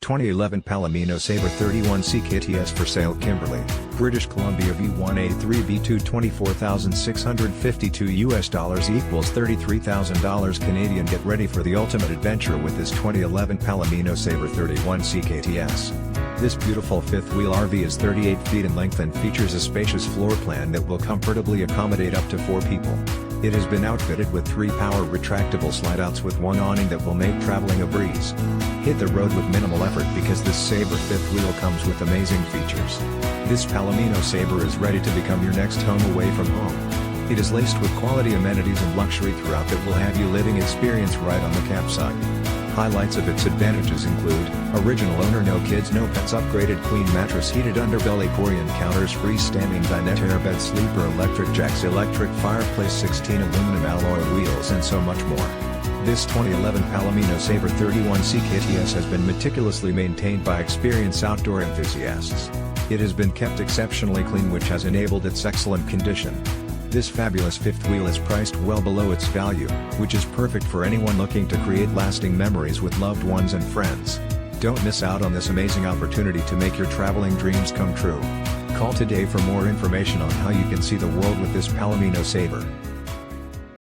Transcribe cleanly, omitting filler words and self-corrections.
2011 Palomino Sabre 31 CKTS for sale Kimberley, British Columbia V1A3B2 $24,652 equals $33,000 Canadian. Get ready for the ultimate adventure with this 2011 Palomino Sabre 31 CKTS. This beautiful fifth-wheel RV is 38 feet in length and features a spacious floor plan that will comfortably accommodate up to 4 people. It has been outfitted with 3 power retractable slide-outs with 1 awning that will make traveling a breeze. Hit the road with minimal effort because this Sabre fifth wheel comes with amazing features. This Palomino Sabre is ready to become your next home away from home. It is laced with quality amenities and luxury throughout that will have you living experience right on the campsite. Highlights of its advantages include original OwnerNo KidsNo PetsUpgraded Queen mattress heated UnderbellyCorian CountersFreestanding DinetteAir bed SleeperElectric JacksElectric fireplace 16 aluminum alloy wheels and so much more. This 2011 Palomino Sabre 31 CKTS has been meticulously maintained by experienced outdoor enthusiasts. It has been kept exceptionally clean, which has enabled its excellent condition. This fabulous fifth wheel is priced well below its value, which is perfect for anyone looking to create lasting memories with loved ones and friends. Don't miss out on this amazing opportunity to make your traveling dreams come true. Call today for more information on how you can see the world with this Palomino Sabre.